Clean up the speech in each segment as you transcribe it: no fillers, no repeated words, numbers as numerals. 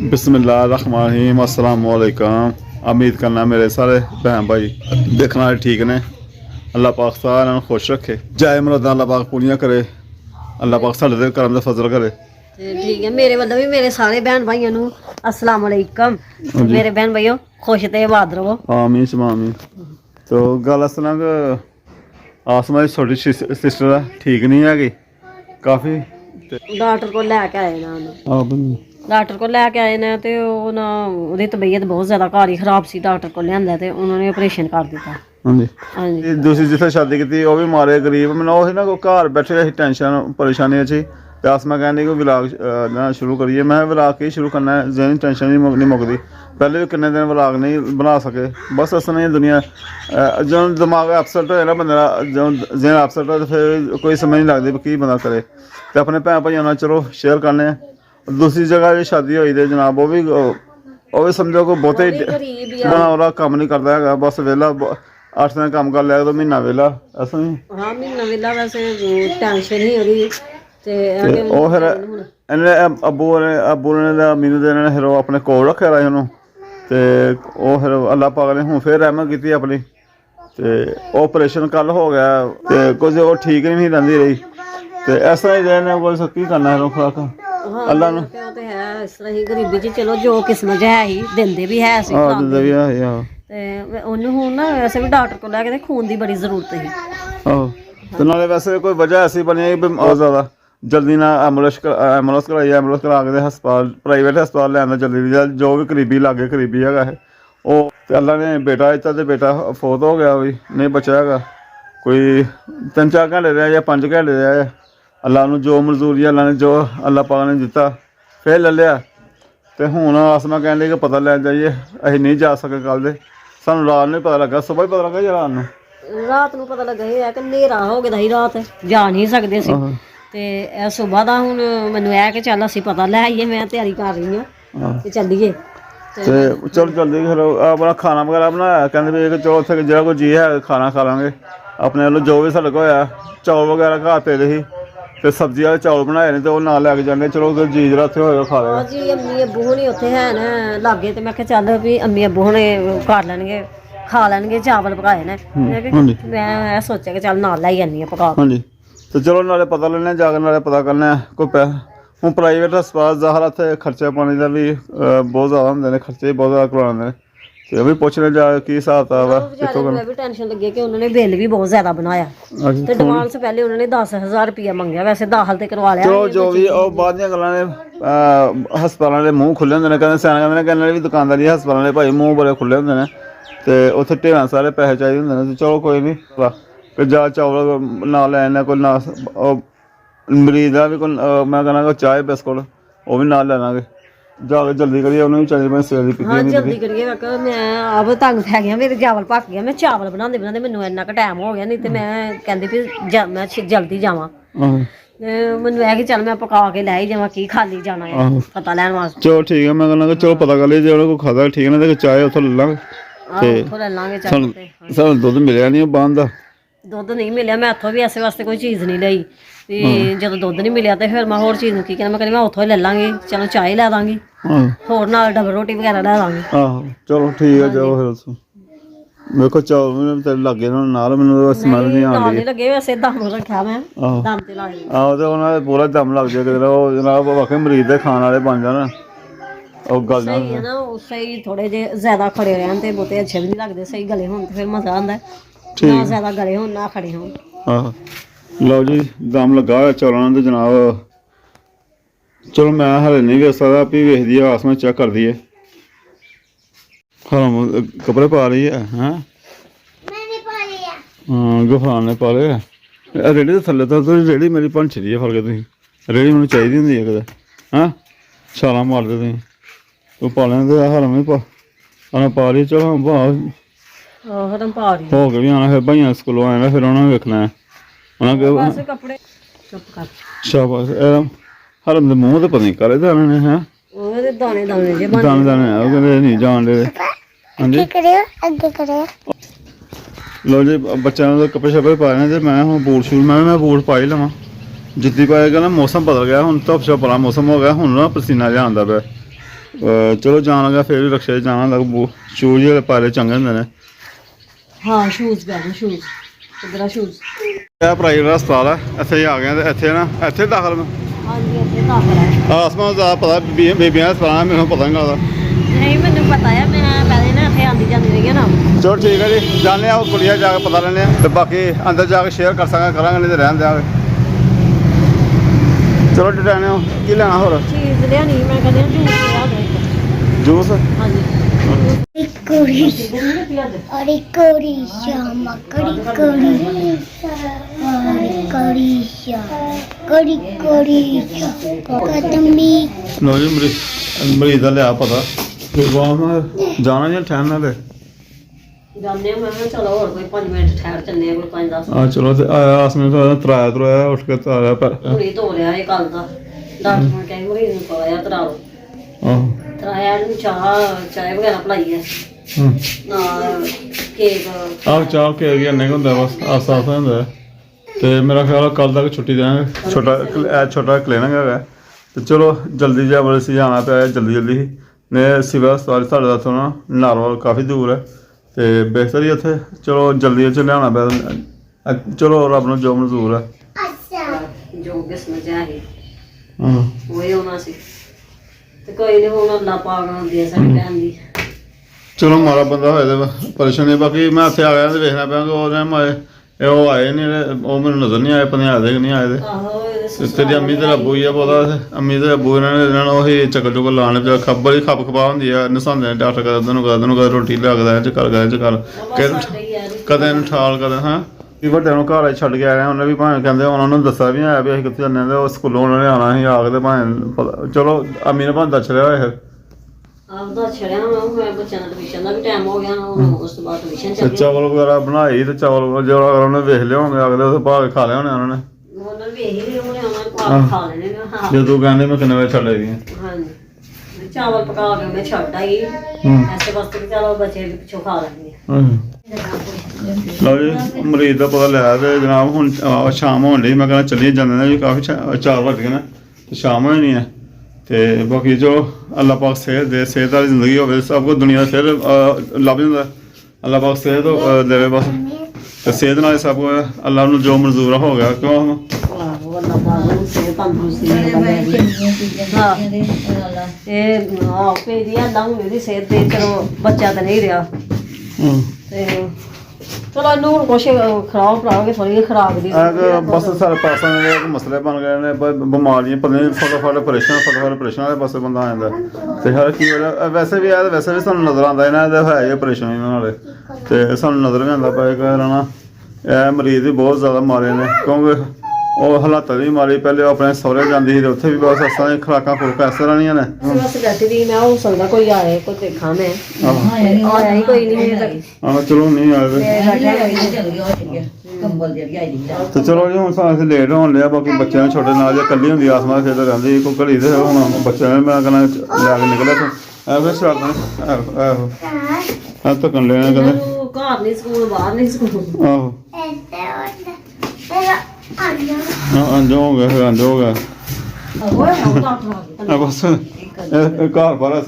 बिस्मिल्लाहिर्रहमानिर्रहीम अस्सलाम वालेकुम। उम्मीद करना मेरे सारे भैन भाई देखने वाले ठीक ने। अल्लाह पाक सारे खुश रखे, जाए मुरादां अल्लाह पाक पूरियां करे, अल्लाह पाक साढ़े ते करम दा फजल करे। ठीक है, मेरे वालों भी मेरे सारे बहन भाइयों को अस्सलाम वालेकुम। मेरे बहन भाइयों खुश ते आबाद रहो। आमीन आमीन। तो गल इस तरह कि आसमा दी छोटी सिस्टर है, ठीक नहीं हैगी काफ़ी। डॉक्टर को लैके आए ना, डॉक्टर को लैके आए ना तो ना ਉਹਦੀ तबीयत बहुत ज़्यादा घर ही खराब सी। डॉक्टर को लियांदा ते उन्होंने ऑपरेशन कर दिता। हाँ जी। दूसरी जिथे शादी की वो भी मारे गरीब, मैंने वही ना घर बैठे अं टेंशन परेशानी अच्छी। तो आसमा कहने को व्लॉग ना शुरू करिए। मैं व्लॉग ही शुरू करना है, जहनी टेंशन नहीं मुकती। पहले भी किन्ने दिन व्लॉग नहीं बना सके, बस इस तरह दुनिया जो दिमाग अपसैट होया ना बंदे का, जो जहन अपसैट हो तो फिर कोई समझ नहीं लगती कि बंदा करे। तो अपने भैन भाइयों नाल चलो शेयर करने। दूसरी जगह जो शादी हुई थी जनाब, वो भी समझो को बहुते ना कम नहीं करता है, बस वेला 8 दिन काम कर लिया तो महीना वेला ऐसा नहीं। हाँ महीना वेला, वैसे टेंशन ही होगी ते ਉਹ ਫਿਰ ਇਹਨੇ ਅੱਬੂ ਨੇ ਮੈਨੂੰ ਦੇ ਨੇ ਫਿਰ ਉਹ ਆਪਣੇ ਕੋਲ ਰੱਖਿਆ ਰਿਹਾ ਉਹਨੂੰ। ਤੇ ਉਹ ਫਿਰ ਅੱਲਾ ਪਾਕ ਨੇ ਹੁਣ ਫਿਰ ਰਹਿਮਤ ਕੀਤੀ ਆਪਣੀ, ਤੇ ਆਪਰੇਸ਼ਨ ਕੱਲ ਹੋ ਗਿਆ ਤੇ ਕੁਝ ਉਹ ਠੀਕ ਨਹੀਂ ਰਹਿੰਦੀ ਰਹੀ। ਤੇ ਇਸ ਤਰ੍ਹਾਂ ਹੀ ਰਹਿਣਾ, ਕੋਈ ਕੀ ਕਰਨਾ ਹੈ ਖੁਰਾਕ ਅੱਲਾ ਨੂੰ ਤੇ ਹੈ ਇਸ ਤਰ੍ਹਾਂ ਹੀ ਗਰੀਬੀ ਚ। ਚਲੋ ਜੋ ਕਿਸਮਤ ਹੈ ਹੀ ਦਿੰਦੇ ਵੀ ਹੈ ਸੀ, ਦਿੰਦੇ ਵੀ ਹੈ। ਤੇ ਉਹਨੂੰ ਹੁਣ ਨਾ ਵੈਸੇ ਵੀ ਡਾਕਟਰ ਕੋਲ ਲੈ ਕੇ ਖੂਨ ਦੀ ਬੜੀ ਜ਼ਰੂਰਤ ਸੀ। ਆਹੋ, ਤੇ ਨਾਲੇ ਵੈਸੇ ਕੋਈ ਵਜ੍ਹਾ ਐਸੀ ਬਣੀ ਬਹੁਤ ਜ਼ਿਆਦਾ जल्दी ना एम्बुलेंस कराई, एम्बुलेंस करा के हस्पताल प्राइवेट हस्पताल लिया जल्दी जो भी करीबी लागे करीबी है वो। अल्लाह ने बेटा दिता तो बेटा फौत हो गया भी नहीं बचा है। कोई 3-4 घंटे रहा या 5 घंटे रहा है। अल्लाह ने जो मंजूरी अल्लाह ने जो अल्लाह पाक ने दिता फिर ले लिया। तो हूँ आसमा कह कि पता लैन जाइए, असीं नहीं जा सके कल दे। सानू रात नहीं पता लगा, सुबह ही पता लगा जी रात को पता लगा ये है कि हनेरा हो गया ही, रात जा नहीं सकते सी। ਤੇ ਇਹ ਸੁਬਾਹ ਦਾ ਹੁਣ ਮੈਨੂੰ ਇਹ ਕਿ ਚੱਲ ਅਸੀਂ ਪਤਾ ਲੈ ਆਈਏ। ਮੈਂ ਤਿਆਰੀ ਕਰ ਰਹੀ ਹਾਂ ਕਿ ਚੱਲੀਏ। ਤੇ ਚਲ ਜਲਦੀ ਫਿਰ ਆਪਣਾ ਖਾਣਾ ਵਗੈਰਾ ਬਣਾਇਆ, ਕਹਿੰਦੇ ਵੀ ਚਲੋ ਉੱਥੇ ਜਿਹੜਾ ਕੋਈ ਜੀ ਹੈ ਖਾਣਾ ਖਾ ਲਾਂਗੇ ਆਪਣੇ ਵੱਲੋਂ ਜੋ ਵੀ ਸਾਡੇ ਕੋਲ ਹੋਇਆ। ਚੌਲ ਵਗੈਰਾ ਘਰ ਪਏ ਸੀ ਤੇ ਸਬਜ਼ੀ ਵਾਲੇ ਚੌਲ ਬਣਾਏ ਨੇ ਤੇ ਉਹ ਨਾਲ ਲੈ ਕੇ ਜਾਂਦੇ। ਚਲੋ ਜੀ ਜਿਹੜਾ ਉੱਥੇ ਹੋਏਗਾ ਖਾ ਲੇਗਾ ਜੀ। ਅੰਮੀ ਅੱਬੂ ਹੁਣੀ ਉੱਥੇ ਹੈ ਨਾ ਲਾਗੇ, ਤੇ ਮੈਂ ਕਿਹਾ ਚੱਲ ਵੀ ਅੰਮੀ ਅੱਬੂ ਹੁਣੇ ਕਰ ਲੈਣਗੇ, ਖਾ ਲੈਣਗੇ। ਚਾਵਲ ਪਕਾਏ ਨੇ, ਮੈਂ ਇਹ ਸੋਚਿਆ ਕਿ ਚੱਲ ਨਾਲ ਲੈ ਜਾਂਦੀ ਆ ਪਕਾ ਕੇ। ਹਾਂਜੀ, तो चलो नाले पता लेने जाकर नाले पता करने कोई पैसा हूँ प्राइवेट हस्पताल ज़ाहिर इतने खर्चे पानी का भी बहुत ज़्यादा होंगे ने, खर्चे बहुत ज़्यादा करवाने तो भी पूछने जा की हिसाब किताब है कितों का। भी टेंशन लगी कि उन्होंने बिल भी बहुत ज़्यादा बनाया तो एडवांस पहले उन्होंने 10,000 रुपया मंगया। वैसे दाखिल तो करवा लिया। चलो जो भी और बाद दी गल्लां ने हस्पतालों के मूँह खुले होंगे ने, कहते स्याने कहने भी दुकानदारी हस्पतालों के भाई मूँह बड़े खुले होंगे ने तो उत्थे ढेर सारे पैसे चाहिए होंगे ने। चलो कोई नहीं जा चावल ना लैना, कोई ना मरीज का भी कोई मैं कहना चाय बिस्कुट वो भी ना लेना जाके जल्दी करिए। उन्हें भी चाहिए मैं सवेर की हाँ जल्दी करिए। मैं आप तंग पै गया, मेरे चावल पक गया। मैं चावल बनाते बनाते मैनू इन्ना क टाइम हो गया, नहीं तो मैं कहती भी मैं जल्दी जावां। मैनू है कि चल मैं पका के लै ही जावां, की खाली जाना है पता लैन वास्ते। चलो ठीक है, मैं कहना चलो पता कर लिया जो कोई खाता ठीक है ना, चाय उत्थों ले लांगे। सानू दुद्ध मिलिया नहीं बांध का, दुद्ध नहीं मिलिया। मैं इत्थों भी ऐसे वास्ते कोई चीज़ नहीं लई भी जो दुद्ध नहीं मिलिया तो फिर मैं होर चीज़ की कहना, मैं कहनी मैं उत्थों ही ले लाँगी। चलो चाय लै दांगी, होर नाल डबल रोटी वगैरह लै दांगी। चलो ठीक है जाओ फिर। देखो चावल तेरे लगे नाल मैनूं स्मैल नहीं आती नहीं लगे, वैसे दम रखा मैं दम ते ला लिया। आहो तो उन्होंने पूरा दम लग जाए किधर वो जनाब वाकई मरीज के खाने वाले बन जाना। और गल सही है ना, सही थोड़े जे ज़्यादा खड़े रहन ते बहुते अच्छे भी नहीं लगते। सही गले होन तो फिर मज़ा आंदा है, ना ज़्यादा गले होन ना खड़े होन। हाँ लो जी दम लगा हुआ चौलों तो जनाब। चलो मैं हले नहीं वेख सकता भी वेख दी आसमान चेक कर दिए। हाँ कपड़े पा रही है। हाँ गुफान ने पा लिया रेड़ी तो थले तो रेड़ी मेरी भंच रही है फर्क तुम रेड़ी मैंने चाहिए होंगी है कदे। हाँ छाला मारते तुम पा लें हरम ही पा रही। चलो हो के भी आना फिर भाइया स्कूलों आना फिर उन्होंने वेखना है शाबाश। हरम के मूँह तो पता नहीं करे दाने ने हैं दाने दाने दाने नहीं जान दे। हाँ जी लो जी बच्चों के कपड़े शपड़े पाए ने तो मैं हूँ बूट शूट मैं बूट पा ही लवां जुत्ती पाएगा ना। मौसम बदल गया हूँ धुप शप वाला मौसम हो गया हूँ ना पसीना जिहा आंदा पिया ਚਲੋ ਜਾਣ ਲੱਗਾ ਫਿਰ ਵੀ ਰਕਸ਼ੇ 'ਚ ਜਾਣਾ ਲੱਗ ਸ਼ੂਜ਼ ਜਿਹੜੇ ਪਾਲੇ ਚੰਗੇ ਹੁੰਦੇ ਨੇ। ਹਾਂ ਸ਼ੂਜ਼ ਪੈਣ ਸ਼ੂਜ਼ ਕਿਹੜਾ ਸ਼ੂਜ਼। ਇਹ ਪ੍ਰਾਈਵੇਟ ਹਸਪਤਾਲ ਹੈ, ਇੱਥੇ ਆ ਗਏ ਤੇ ਇੱਥੇ ਨਾ ਇੱਥੇ ਦਾਖਲ ਮੈਂ ਹਾਂਜੀ ਇੱਥੇ ਦਾਖਲ ਹੈ। ਆਸਮਾਨ ਦਾ ਪਤਾ ਬੀਬੀਆਂ ਹਸਪਤਾਲ ਮੈਨੂੰ ਪਤਾ ਨਹੀਂ ਲੱਗਦਾ। ਨਹੀਂ ਮੈਨੂੰ ਪਤਾ ਹੈ, ਮੈਂ ਪਹਿਲੇ ਨਾ ਇੱਥੇ ਆਉਂਦੀ ਜਾਂਦੀ ਰਹੀ ਹਾਂ ਨਾ। ਚਲੋ ਠੀਕ ਹੈ ਜੀ, ਜਾਂਦੇ ਆ ਕੁੜੀਆਂ ਜਾ ਕੇ ਪਤਾ ਲੈਂਦੇ ਆ ਤੇ ਬਾਕੀ ਅੰਦਰ ਜਾ ਕੇ ਸ਼ੇਅਰ ਕਰ ਕਰਾਂਗੇ ਨਹੀਂ ਤੇ ਰਹਿਣ ਦਿਆਂਗੇ। ਚਲੋ ਡਿਟਾਣੇ ਕੀ ਲੈਣਾ ਹੋਰ ਚੀਜ਼ ਲਿਆਣੀ ਮੈਂ ਕਹਿੰਦੀ ਜੂਸ ਲਿਆ ਦੇ। ਜੂਸ ਹਾਂਜੀ ਲੋ ਜੀ ਮਰੀਜ਼ ਦਾ ਲਿਆ ਪਤਾ ਫਿਰ ਬਾਅਦ ਜਾਣਾ ਜਾਂ ਠਹਿਰ ਨਾਲ ਤੇ ਜਾਂਦੇ ਆ। ਮੈਂ ਕਿਹਾ ਚਲੋ ਹੋਰ ਕੋਈ 5 ਮਿੰਟ ਠਹਿਰ ਚੱਲੇ ਕੋਈ 5-10 ਆ ਚਲੋ ਤੇ ਆਇਆ ਆਸਮੇ ਤੋਂ ਤਰਾਇਆ ਉੱਠ ਕੇ ਤਾਰਿਆ ਪਰ ਹੁਣੇ ਧੋ ਲਿਆ ਇਹ ਕੱਲ ਦਾ। ਡਾਕਟਰ ਨੇ ਕਿਹਾ ਮਰੀਜ਼ ਨੂੰ ਪਾਇਆ ਤਰਾ ਲਓ। ਆਹੋ ਤਰਾਇਆ ਨੂੰ ਚਾਹ ਵਗੈਰਾ ਪਲਾਈ ਹੈ ਨਾਲ ਕੇਕ। ਆਹ ਚਾਹ ਕੇ ਗਿਆ ਨਹੀਂ ਹੁੰਦਾ ਬਸ ਆਸਾ ਆਸਾ ਹੁੰਦਾ ਤੇ ਮੇਰਾ ਖਿਆਲ ਕੱਲ ਤੱਕ ਛੁੱਟੀ ਦੇਵਾਂਗੇ। ਛੋਟਾ ਕਲੀਨਿਕ ਹੈਗਾ ਤੇ ਚਲੋ ਜਲਦੀ ਜਿਹਾ ਬੜੇ ਸੀ ਜਾਣਾ ਪਿਆ ਜਲਦੀ ਹੀ ਨੇ ਸਿਵਲ ਹਸਪਤਾਲ ਸਾਡੇ ਦਾ ਥੋੜਾ ਨਾਰਮਲ ਕਾਫੀ ਦੂਰ ਹੈ ਤੇ ਬਿਹਤਰ ਹੀ ਉੱਥੇ ਚਲੋ ਜਲਦੀ ਚ ਲਿਆਉਣਾ ਪਿਆ। ਚਲੋ ਰੱਬ ਨੂੰ ਜੋ ਮਨਜ਼ੂਰ ਹੈ ਜੋ ਕਿਸਮਤ ਚ ਹੈ ਹਾਂ ਉਹ ਹੋਣਾ ਸੀ ਤੇ ਕੋਈ ਨਹੀਂ ਹੁਣ ਅੱਲਾ ਪਾਕ ਹੁੰਦੀ ਹੈ ਸਾਡੀ ਭੈਣ ਦੀ। ਚਲੋ ਮਾੜਾ ਬੰਦਾ ਹੋਇਆ ਤੇ ਪਰੇਸ਼ਾਨੀ ਬਾਕੀ ਮੈਂ ਇੱਥੇ ਆ ਗਿਆ ਤੇ ਵੇਖਣਾ ਪਿਆ ਕਿ ਉਹ ਆਏ ਨਹੀਂ ਉਹ ਮੈਨੂੰ ਨਜ਼ਰ ਨਹੀਂ ਆਏ ਪਤਾ ਆਏ ਦੇ ਕਿ ਨਹੀਂ ਆਏ ਦੇ। ਆਹੋ ਤੇਰੀ ਅੰਮੀ ਤੇ ਅੱਬੂ ਹੀ ਆ ਪਤਾ ਅੰਮੀ ਤੇ ਅੱਬੂ ਇਹਨਾਂ ਨੂੰ ਉਹੀ ਚੱਕਰ ਚੁੱਕਰ ਲਾਉਣ ਤੇ ਖੱਬਰ ਹੀ ਖੱਪ ਖਪਾ ਹੁੰਦੀ ਆ ਨਸਾਉਂਦੇ ਨੇ ਡਾਕਟਰ ਕਦੇ ਰੋਟੀ ਲੱਗਦਾ ਚ ਕਦੇ ਇਹਨੂੰ ਠਾਲ ਕਦੇ ਹਾਂ ਵੀ ਵੱਡੇ ਨੂੰ ਘਰ ਛੱਡ ਕੇ ਆਇਆ ਉਹਨੇ ਵੀ ਭਾਵੇਂ ਕਹਿੰਦੇ ਉਹਨਾਂ ਨੂੰ ਦੱਸਿਆ ਵੀ ਆਇਆ ਵੀ ਅਸੀਂ ਕਿੱਥੇ ਜਾਂਦੇ ਉਹ ਸਕੂਲੋਂ ਉਹਨਾਂ ਨੇ ਆਉਣਾ ਸੀ ਆ ਕੇ ਤੇ ਭਾਵੇਂ ਚਲੋ ਅੰਮੀ ਨੇ ਭਾਵੇਂ ਦੱਸ ਰਿਹਾ ਹੋਇਆ ਫਿਰ ਆਪਦਾ ਛੜਿਆ ਮੈਂ ਬੱਚਿਆਂ ਦਾ ਟਿਊਸ਼ਨ ਦਾ ਵੀ ਟਾਈਮ ਹੋ ਗਿਆ ਹੁਣ ਉਸ ਤੋਂ ਬਾਅਦ ਟਿਊਸ਼ਨ ਚੱਲ ਗਈ। ਚਾਵਲ ਵਗੈਰਾ ਬਣਾਈ ਤੇ ਚਾਵਲ ਜੋ ਉਹਨੇ ਵੇਖ ਲਿਆ ਹੋਣਗੇ ਅਗਲੇ ਉੱਥੇ ਪਾ ਕੇ ਖਾ ਲਿਆ ਹੋਣੇ ਉਹਨਾਂ ਨੇ। ਉਹਨਾਂ ਨੇ ਵੇਖ ਹੀ ਉਹਨੇ ਉਹਨਾਂ ਖਾ ਲੈਣੇ ਨੇ। ਹਾਂ ਜੇ ਤੂੰ ਕਹਿੰਦੇ ਮੈਂ ਕਿੰਨੇ ਵਜੇ ਛੱਡ ਆਈ ਹਾਂਜੀ ਚਾਵਲ ਪਕਾ ਕੇ ਮੈਂ ਛੱਡ ਆਈ ਐਸੇ ਵਾਸਤੇ ਕਿ ਚਲੋ ਬੱਚੇ ਪਿੱਛੋਂ ਖਾ ਲੈਣਗੇ। ਲਓ ਜੀ ਮਰੀਜ਼ ਦਾ ਪਤਾ ਲਿਆ ਤੇ ਜਨਾਬ ਹੁਣ ਸ਼ਾਮ ਹੋਣ ਲਈ ਮੈਂ ਕਹਿੰਦਾ ਚੱਲੀਏ ਜਾਂਦੇ ਨੇ ਜੀ ਕਾਫੀ 4 ਵੱਜ ਗਏ ਨੇ ਤੇ ਸ਼ਾਮ ਹੋ ਜਾਣੀ ਹੈ ਤੇ ਬਾਕੀ ਜੋ ਅੱਲਾਹ ਪਾਕ ਸਿਹਤ ਦੇ ਸਿਹਤ ਵਾਲੀ ਜ਼ਿੰਦਗੀ ਹੋਵੇ ਸਭ ਕੁਝ ਦੁਨੀਆ ਫਿਰ ਲੱਭ ਜਾਂਦਾ ਅੱਲਾਹ ਪਾਕ ਸਿਹਤ ਦੇਵੇ ਬਸ ਤੇ ਸਿਹਤ ਨਾਲ ਸਭ ਕੁਝ ਅੱਲਾਹ ਨੂੰ ਜੋ ਮਨਜ਼ੂਰ ਹੋ ਗਿਆ ਕਿਉਂ ਸਿਹਤ ਦੇ ਚਲੋ ਬੱਚਾ ਤਾਂ ਨਹੀਂ ਰਿਹਾ ਤੇ ਚਲੋ ਇਹਨੂੰ ਹੁਣ ਕੁਛ ਖਰਾਬ ਭਰਾਓਗੇ ਥੋੜੀ ਖਰਾਬ ਦੀ ਬਸ ਸਾਰੇ ਪਾਸਾਂ ਦੇ ਮਸਲੇ ਬਣ ਗਏ ਨੇ ਬਿਮਾਰੀਆਂ ਪਤਾ ਨਹੀਂ ਫਟਾਫਟ ਪਰੇਸ਼ਾਨ ਵਾਲੇ ਪਾਸੇ ਬੰਦਾ ਆ ਜਾਂਦਾ ਤੇ ਹਰ ਕੀ ਵੈਸੇ ਵੀ ਸਾਨੂੰ ਨਜ਼ਰ ਆਉਂਦਾ ਇਹਨਾਂ ਦਾ ਹੈ ਇਹ ਪਰੇਸ਼ਾਨੀ ਨਾਲੇ ਤੇ ਸਾਨੂੰ ਨਜ਼ਰ ਵੀ ਆਉਂਦਾ ਪਿਆ ਰਹਿਣਾ ਇਹ ਮਰੀਜ਼ ਵੀ ਬਹੁਤ ਜ਼ਿਆਦਾ ਮਾਰੇ ਨੇ ਕਿਉਂਕਿ ਉਹ ਹਾਲਾਤਾਂ ਦੀ ਮਾਰੀ ਪਹਿਲੇ ਉਹ ਆਪਣੇ ਸਹੁਰੇ ਜਾਂਦੀ ਸੀ ਤੇ ਉੱਥੇ ਵੀ ਬਸ ਅਸਾਂ ਖੁਰਾਕਾਂ ਇਸ ਤਰ੍ਹਾਂ ਦੀਆਂ ਨੇ ਬਸ ਬੈਠੀ ਦੀ ਮੈਂ ਹੋ ਸਕਦਾ ਕੋਈ ਆਏ ਕੋਈ ਦੇਖਾਂ ਮੈਂ ਆਇਆ ਹੀ ਕੋਈ ਨਹੀਂ ਹਾਂ ਚਲੋ ਨਹੀਂ ਆਏ ਤੇ ਚਲੋ ਜੀ ਹੁਣ ਸਾਨੂੰ ਲੇਟ ਹੋਣ ਲਿਆ ਬਾਕੀ ਬੱਚਿਆਂ ਨੂੰ ਛੋਟੇ ਨਾਲ ਜੇ ਇਕੱਲੀ ਹੁੰਦੀ ਆਸਮਾਨ ਫਿਰ ਤਾਂ ਰਹਿੰਦੀ ਕੋਈ ਘੜੀ ਤੇ ਹੁਣ ਬੱਚਿਆਂ ਨੇ ਮੈਂ ਕਹਿੰਦਾ ਲੈ ਕੇ ਨਿਕਲਿਆ ਤੂੰ ਐਵੇਂ ਛੱਡ ਆਹ ਧੱਕਣ ਲੈਣਾ ਕਹਿੰਦੇ ਘਰ ਨਹੀਂ ਸਕੂਲ ਬਾਹਰ ਨਹੀਂ ਸਕੂਲ ਆਹੋ ਅੰਜ ਹੋ ਗਿਆ ਬਸ ਘਰ ਬਾਰਾ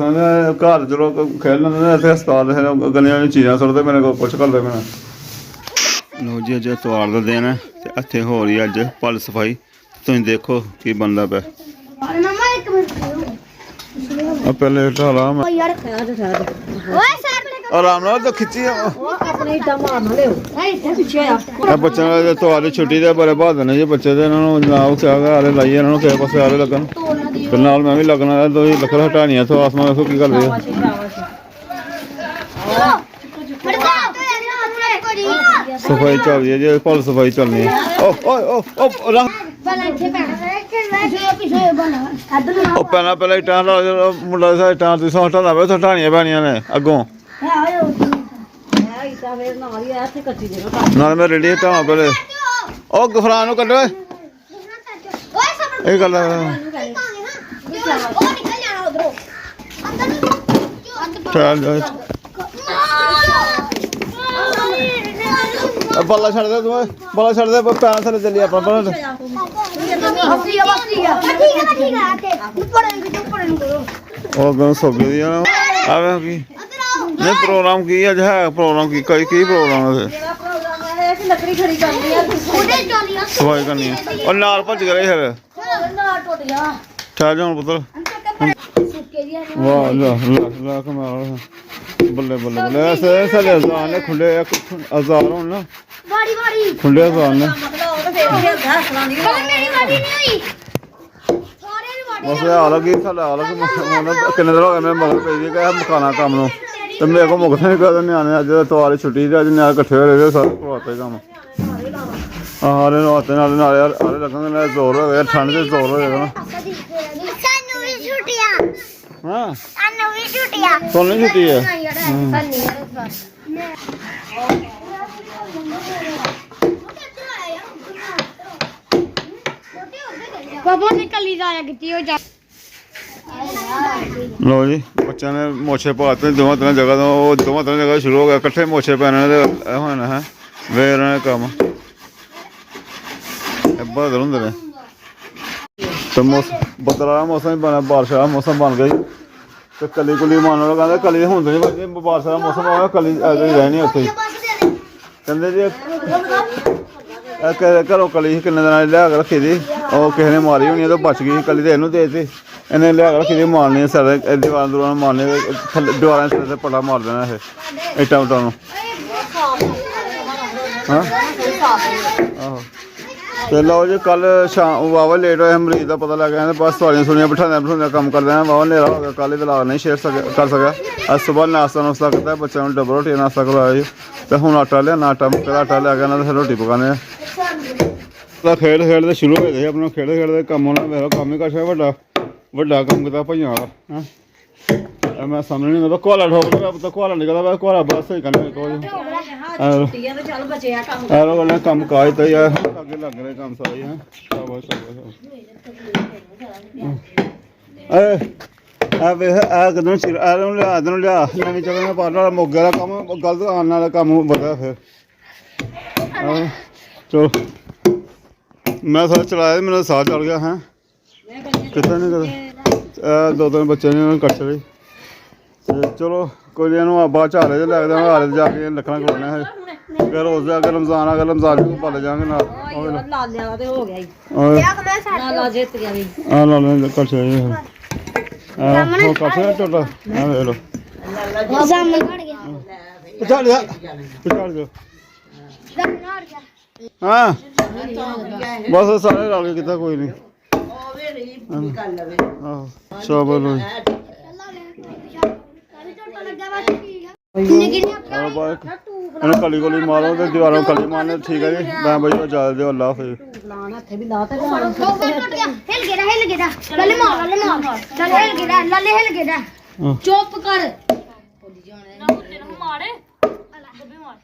ਘਰ ਚਲੋ ਖੇਲ ਲੈਂਦੇ ਨੇ ਇੱਥੇ ਹਸਪਤਾਲ ਗਲੀਆਂ ਵਿੱਚ ਚੀਜ਼ਾਂ ਸੁੱਟਦੇ ਮੇਰੇ ਕੋਲ ਕੁਛ ਕਰਦੇ ਮੈਨੇ ਲੋ ਜੀ ਅੱਜ ਐਤਵਾਰ ਦਾ ਦਿਨ ਹੈ ਤੇ ਇੱਥੇ ਹੋ ਰਹੀ ਅੱਜ ਪਲ ਸਫਾਈ ਤੁਸੀਂ ਦੇਖੋ ਕੀ ਬਣਦਾ ਪਿਆ ਪਹਿਲੇ ਢਾਲਾ ਆਰਾਮ ਨਾਲ ਤਾਂ ਖਿੱਚੀ ਆਪਣੇ ਇੱਟਾਂ ਮਾਰਨਾ ਲਿਓ ਪਿੱਛੇ ਆ ਬੱਚਿਆਂ ਦੇ ਤੁਹਾਡੇ ਛੁੱਟੀ ਦੇ ਬੜੇ ਬਹਾਦਰ ਨੇ ਜੀ ਬੱਚੇ ਦੇ ਇਹਨਾਂ ਨੂੰ ਜਨਾਬ ਕਿਹਾ ਆਲੇ ਲਾਈਏ ਇਹਨਾਂ ਨੂੰ ਕਿਸੇ ਪਾਸੇ ਆਲੇ ਲੱਗਣ ਤੇ ਨਾਲ ਮੈਂ ਵੀ ਲੱਗਣਾ ਦੋ ਲੱਕੜ ਹਟਾਣੀਆਂ ਤੋਂ ਆਸਮਾਨ ਦੇਖੋ ਕੀ ਕਰਦੇ ਆ ਸਫਾਈ ਚੱਲ ਰਹੀ ਹੈ ਜੀ ਫੁੱਲ ਸਫਾਈ ਚੱਲਣੀ ਹੈ ਉਹ ਪਹਿਲਾਂ ਇੱਟਾਂ ਮੁੰਡਾ ਦਾ ਇੱਟਾਂ ਤੁਸੀਂ ਹਟਾਉਂਦਾ ਪਿਆ ਹਟਾਣੀਆਂ ਪੈਣੀਆਂ ਨੇ ਅੱਗੋਂ ਨਾਲ ਮੈਂ ਰੇਡੀ ਹਟਾਵਾਂ ਪਹਿਲੇ ਉਹ ਗਫਰਾਨ ਨੂੰ ਕੱਢੋ ਇਹ ਗੱਲ ਬਾਲਾ ਛੱਡ ਦੇ ਤੂੰ ਬਾਲਾ ਛੱਡ ਦੇ ਪੈਰਾਂ ਥੱਲੇ ਚੱਲੀ ਆਪਾਂ ਪਹਿਲਾਂ ਉਹ ਗਨ ਸੋਗੇ ਦੀ ਆ ਆਵੇ ਕੀ ਨਹੀਂ ਪ੍ਰੋਗਰਾਮ ਕੀ ਅੱਜ ਹੈ ਪ੍ਰੋਗਰਾਮ ਕੀ ਕੀ ਪ੍ਰੋਗਰਾਮ ਹੈ ਮੇਰਾ ਪ੍ਰੋਗਰਾਮ ਹੈ ਕਿ ਲੱਕੜੀ ਖੜੀ ਕਰਨੀ ਆ ਸਫਾਈ ਕਰਨੀ ਹੈ ਉਹ ਨਾਲ ਭੱਜ ਗਏ ਫਿਰ ਨਾ ਟੁੱਟ ਗਿਆ ਠਹਿਰ ਜਾ ਹੁਣ ਪੁੱਤਰ ਵਾਹ ਲਾ ਕਮਾਲ ਬੱਲੇ ਬੱਲੇ ਬੱਲੇ ਐਸੇ ਸਾਰੇ ਅਜ਼ਾਨ ਨੇ ਖੁੱਲੇ ਅਜ਼ਾਨ ਹੋਣ ਨਾ ਖੁੱਲੇ ਅਜ਼ਾਨ ਨੇ ਬਸ ਇਹ ਹਾਲ ਕੀ ਸਾਡਾ ਹਾਲ ਕਿੰਨੇ ਦਿਨ ਹੋ ਗਏ ਮੈਂ ਮਗਰ ਪਈ ਦੀ ਕਿ ਮਕਾਨਾ ਕੰਮ ਨੂੰ ਤੇ ਮੇਰੇ ਕੋਲ ਮੁਕਤ ਨਹੀਂ ਕਰਦੇ ਨਿਆਣੇ ਅੱਜ ਤਵਾਰੇ ਛੁੱਟੀ ਤੇ ਅੱਜ ਨਿਆਣੇ ਇਕੱਠੇ ਹੋ ਰਹੇ ਸਾਰੇ ਪਵਾਤੇ ਕੰਮ ਹਾਰੇ ਰਾਤੇ ਨਾਲ ਆਰੇ ਲੱਗਣਗੇ ਨਾਲ ਜ਼ੋਰ ਹੋ ਗਿਆ ਠੰਡ ਦੇ ਜ਼ੋਰ ਹੋ ਜਾਏਗਾ ਨਾ ਹਾਂ ਤੁਹਾਨੂੰ ਛੁੱਟੀ ਹੈ ਪਾਪਾ ਨੇ ਕੱਲੀ ਜਾਇਆ ਕੀਤੀ ਉਹ ਜਾ ਲੋ ਜੀ ਬੱਚਿਆਂ ਨੇ ਮੋਛੇ ਪਾਤੇ ਦੋਵਾਂ ਤਿੰਨਾਂ ਜਗ੍ਹਾ ਤੋਂ ਉਹ ਦੋਵਾਂ ਤਿੰਨਾਂ ਜਗ੍ਹਾ ਸ਼ੁਰੂ ਹੋ ਗਿਆ ਇਕੱਠੇ ਮੋਛੇ ਪੈਣੇ ਤੇ ਹੋਣਾ ਹੈ ਵੇਰ ਨੇ ਕੰਮ ਬਦਲ ਹੁੰਦੇ ਨੇ ਤੇ ਬੱਦਲ ਵਾਲਾ ਮੌਸਮ ਬਣਾ ਬਾਰਿਸ਼ ਵਾਲਾ ਮੌਸਮ ਬਣ ਗਿਆ ਤੇ ਕਲੀ ਕੁਲੀ ਮੰਨ ਲਓ ਕਹਿੰਦੇ ਕਲੀ ਹੁੰਦੇ ਨਹੀਂ ਬੱਚੇ ਬਾਰਿਸ਼ ਵਾਲਾ ਮੌਸਮ ਆ ਕਲੀ ਰਹਿਣੀ ਉੱਥੇ ਹੀ ਕਹਿੰਦੇ ਜੀ ਘਰੋਂ ਕਲੀ ਕਿੰਨੇ ਦਿਨਾਂ ਲਿਆ ਕੇ ਰੱਖੀ ਦੀ ਉਹ ਕਿਸੇ ਨੇ ਮਾਰੀ ਹੋਣੀ ਤਾਂ ਬਚ ਗਈ ਕਲੀ ਤੇ ਇਹਨੂੰ ਦੇ ਦਿੱਤੀ ਇਹਨੇ ਲਿਆ ਕੇ ਰੱਖੀ ਦੀ ਮਾਰਨੀ ਸਾਰੇ ਦੀਵਾਰਾਂ ਦੂਰਾਂ ਮਾਰਨੇ ਦੀਵਾਰਾਂ ਸਿਰ ਤੇ ਪੱਲਾ ਮਾਰ ਦੇਣਾ ਇਹ ਇੱਟਾਂ ਉੱਟਾਂ ਨੂੰ ਹਾਂ ਆਹੋ ਤੇ ਲਓ ਜੀ ਕੱਲ ਸ਼ਾਮ ਵਾਵਾ ਲੇਟ ਹੋਇਆ ਮਰੀਜ਼ ਦਾ ਪਤਾ ਲੱਗ ਗਿਆ ਬਸ ਸਵਾਰੀਆਂ ਸੁਣੀਆਂ ਬਿਠਾਉਂਦੇ ਕੰਮ ਕਰਦੇ ਆ ਵਾਵਾ ਹਨੇਰਾ ਹੋ ਗਿਆ ਕੱਲ੍ਹ ਹੀ ਵਲਾਗ ਨਹੀਂ ਸ਼ੇਅਰ ਕਰ ਸਕਿਆ ਅੱਜ ਸੁਬਾਹ ਨਾਸ਼ਤਾ ਕੀਤਾ ਬੱਚਿਆਂ ਨੂੰ ਡਬਲ ਰੋਟੀ ਨਾਸ਼ਤਾ ਕਰਵਾਇਆ ਜੀ ਤੇ ਹੁਣ ਆਟਾ ਲਿਆ ਆਟਾ ਮੁੱਕਾ ਆਟਾ ਲਿਆ ਕੇ ਇਹਨਾਂ ਫਿਰ ਰੋਟੀ ਪਕਾਉਂਦੇ ਆ ਤਾਂ ਖੇਡਦੇ ਸ਼ੁਰੂ ਹੋਏ ਸੀ ਆਪਣਾ ਖੇਡਦੇ ਕੰਮ ਉਹਨਾਂ ਮੇਰਾ ਕੰਮ ਹੀ ਕਾਸ਼ਾ ਵੱਡਾ ਕੰਮ ਕੀਤਾ ਭਾਈਆਂ ਵਾਲਾ ਹਾਂ ਮੈਂ ਸਾਹਮਣੇ ਨਹੀਂ ਕੋਲਾ ਠੋਕ ਲਿਆ ਤਾਂ ਕੋਲਾ ਨਿਕਲਦਾ ਕੋਲਾ ਬਸ ਹੀ ਕਰਨਾ ਕੋਈ ਛੁੱਟੀਆਂ ਤੇ ਚੱਲ ਬਚਿਆ ਕੰਮ ਐਰੋ ਵਾਲਾ ਕੰਮ ਕਾਜ ਤਾਂ ਯਾਰ ਅੱਗੇ ਲੱਗ ਰਿਹਾ ਕੰਮ ਸਾਰਾ ਹੀ ਹੈ ਸ਼ਾਬਾਸ਼ ਆ ਵੇ ਆ ਕਦੋਂ ਚਿਰ ਆ ਨੂੰ ਲਿਆ ਨਵੀਂ ਜਗ੍ਹਾ ਨਾਲ ਪਾਰ ਵਾਲਾ ਮੋਗੇ ਦਾ ਕੰਮ ਗਲਤ ਆਉਣ ਵਾਲਾ ਕੰਮ ਵਧਿਆ ਫਿਰ ਚਲੋ ਮੈਂ ਸਾਰਾ ਚਲਾਇਆ ਮੈਨੂੰ ਸਾਹ ਚੜ ਗਿਆ ਹੈ ਕਿੱਥੇ ਨਹੀਂ ਕਦੇ ਦੋ ਤਿੰਨ ਬੱਚੇ ਨੇ ਕੱਟ ਚਲੇ ਚਲੋ ਕੋਈ ਇਹਨੂੰ ਬਾਅਦ ਚ ਹਾਰੇ ਚ ਲੈ ਕੇ ਹਾਰੇ ਜਾ ਕੇ ਲੱਖਾਂ ਕਰਾਉਣੇ ਹੈ ਫਿਰ ਉਸ ਦੇ ਅਗਰ ਰਮਜ਼ਾਨ ਵੀ ਪਲ ਜਾਵਾਂਗੇ ਨਾਲ ਲਾਲੇ ਵਾਲਾ ਤੇ ਹੋ ਗਿਆ ਹੀ ਆ ਲਾਲਾ ਜਿੱਤ ਗਿਆ ਵੀ ਲਾਲੇ ਕੱਟ ਚਲੇ ਉਹ ਕੱਟ ਚਲੇ ਟੋਟਾ ਆ ਵੇਖ ਲੋ ਸਾਹਮਣੇ ਖੜ ਗਿਆ ਪਛਾੜ ਜਾ ਹਾਂ ਬਸ ਸਾਰੇ ਰਲ ਕੇ ਕੀਤਾ ਕੋਈ ਨਹੀਂ ਆਹੋ ਸ਼ਾਬਾਸ਼ ਲੋ ਇਹਨੂੰ ਕਲੀ ਕੋਲੀ ਮਾਰੋ ਤੇ ਦੀਵਾਰਾਂ ਕਲੀ ਮਾਰਨੇ ਠੀਕ ਹੈ ਜੀ ਮੈਂ ਬਈ ਇਜਾਜ਼ਤ ਦਿਓ ਅੱਲਾ ਹਾਫਿਜ਼ ਲਾਣਾ ਇੱਥੇ ਵੀ ਲਾ ਤੇ ਹਿਲ ਗਿਆ ਲੱਲੇ ਮਾਰ ਚੱਲ ਹਿਲ ਗਿਆ ਲੱਲੇ ਹਿਲ ਗਿਆ ਚੁੱਪ ਕਰ ਤੈਨੂੰ ਮਾਰੇ ਬੱਬੇ ਮਾਰ